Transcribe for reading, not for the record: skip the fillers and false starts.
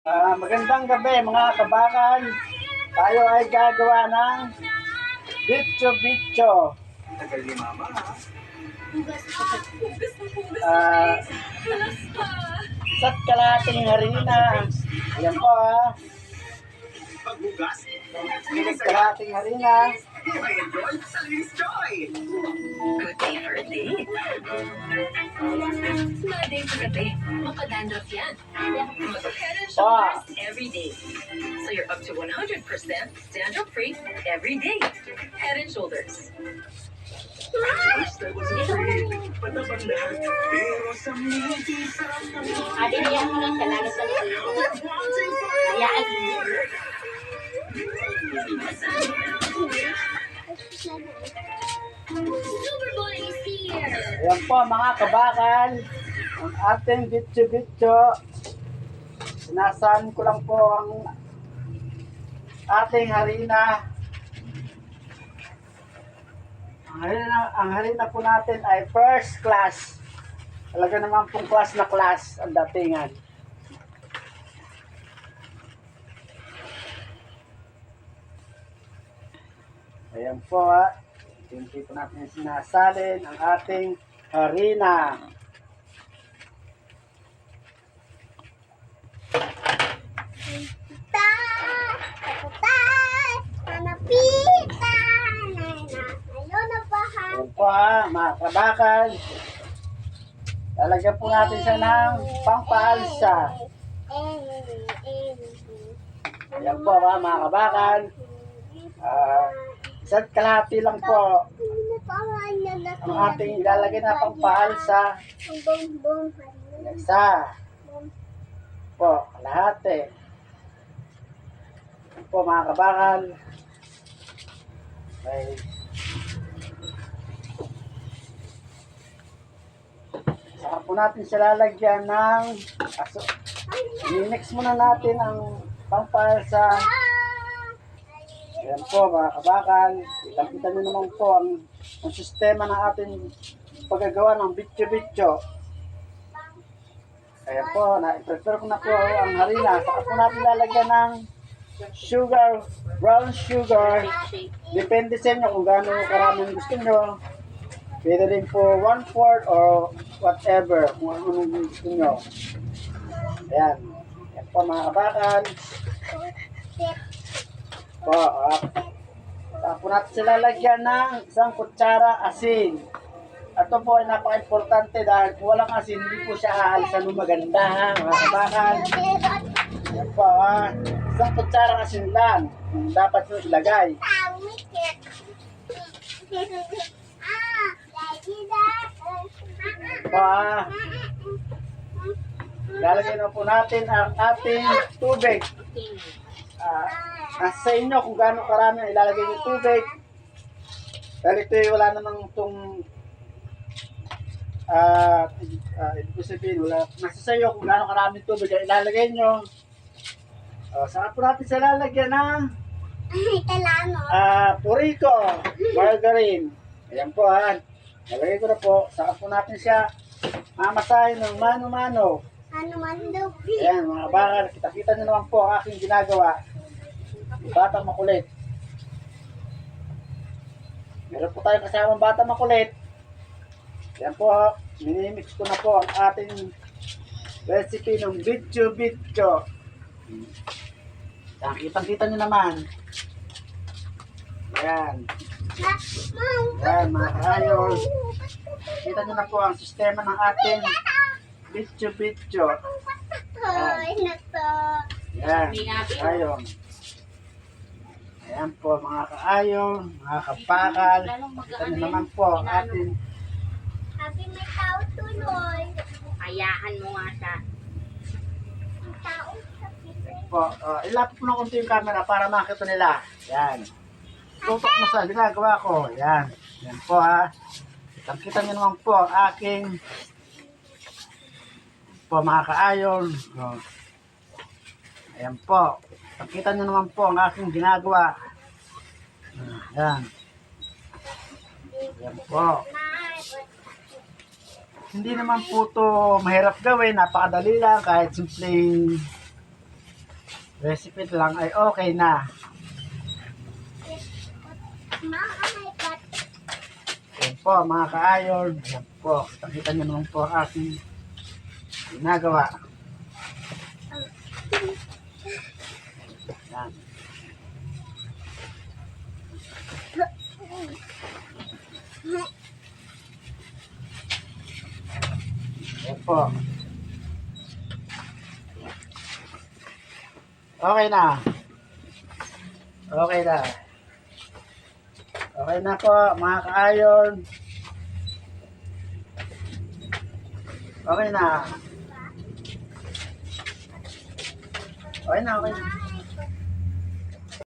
Magandang gabi mga kabakan. Tayo ay gagawa ng bitcho-bitcho. Ah, Isa't kalahating harina. Ayan po Isa't kalahating harina. Good day for a day. Bad day for a day. Makadandruff yan. Head and shoulders every day. So you're up to 100% dandruff-free every day. Head and shoulders. Adi niya mo lang talaga sa iyo. Hayaan mo. Super Boy is here. Ayan po mga kabakan. Ang ating bitcho-bitcho. Sinasan ko lang po ang ating harina. Ang harina po natin ay first class. Talaga naman pong class na class ang datingan. Ayan po hindi po natin sinasalin ang ating harina. Ayan po mga kabakan. Lalagyan po natin siya ng pampaalsa. Ayan po mga kabakan. Isa't kalahati lang po ang ating ilalagay na pampaalsa. Isa po, kalahati. Ayan po mga kabakan. Okay. Saka po natin siya lalagyan ng i-mix muna natin ang pampalsa. Ayan po mga kabakan. Kita nyo naman po ang sistema ng ating paggagawa ng bitcho-bitcho. Ayan po, na-prepare ko na po ang harina. Saka po natin lalagyan ng sugar, brown sugar. Depende sa inyo kung gaano karaming gusto nyo. Pwede rin po 1/4 or whatever, kung anong gusto nyo. Ayan. Ayan po mga kabakan. Po, saka po natin sila lagyan ng isang kutsara asin. Ito po ay napaka-importante dahil kung walang asin, hindi po siya aalisan ng maganda ha, mga kabakan. Ayan po isang kutsara asin lang. Dapat nyo ilagay. Lalagay na po natin ang ating tubig. Nasa inyo kung gaano karami ang ilalagay yung tubig. Dahil ito wala namang itong ibig sabihin, nasa sa iyo kung gaano karami tubig ang ilalagay nyo. Saka po natin sa lalagyan ng puriko, margarine. Ayan po nalagay ko na po. Saka po natin siya mamasahin ng mano-mano. Ayan mga bakal, kita-kita nyo naman po ang aking ginagawa. Batang makulit. Meron po tayong kasamang batang makulit. Ayan po, minimix ko na po ang ating recipe ng bitcho-bitcho. Kitang-kita nyo naman. Ayan. Ayan mga kaayos. Kita nyo na po ang sistema ng ating bitcho-bitcho. Ayan, kaayong. Ayan po mga kaayong, mga kapakal. Kita nyo naman po ang ating Sabi may tao tuloy. Ayahan mo nga siya. May tao sa po. Ilapit mo na konti yung camera para makita nila. Ayan. Tutok mo sa ginagawa ko. Ayan. Ayan po Kita nyo naman po ang aking po mga kaayon. Ayan po. Kita nyo naman po ang aking ginagawa. Ayan. Ayan po. Hindi naman po ito mahirap gawin. Napakadali lang kahit simpleng Recipe lang ay okay na. Ma, oh my God. Yan po mga ka-iron. Yan po. Nakita niyo naman po ang aking ginagawa. Yan. Yan po. Okay na. Okay na. Okay na po, mga ka-iron. Okay na. Okay na, okay na.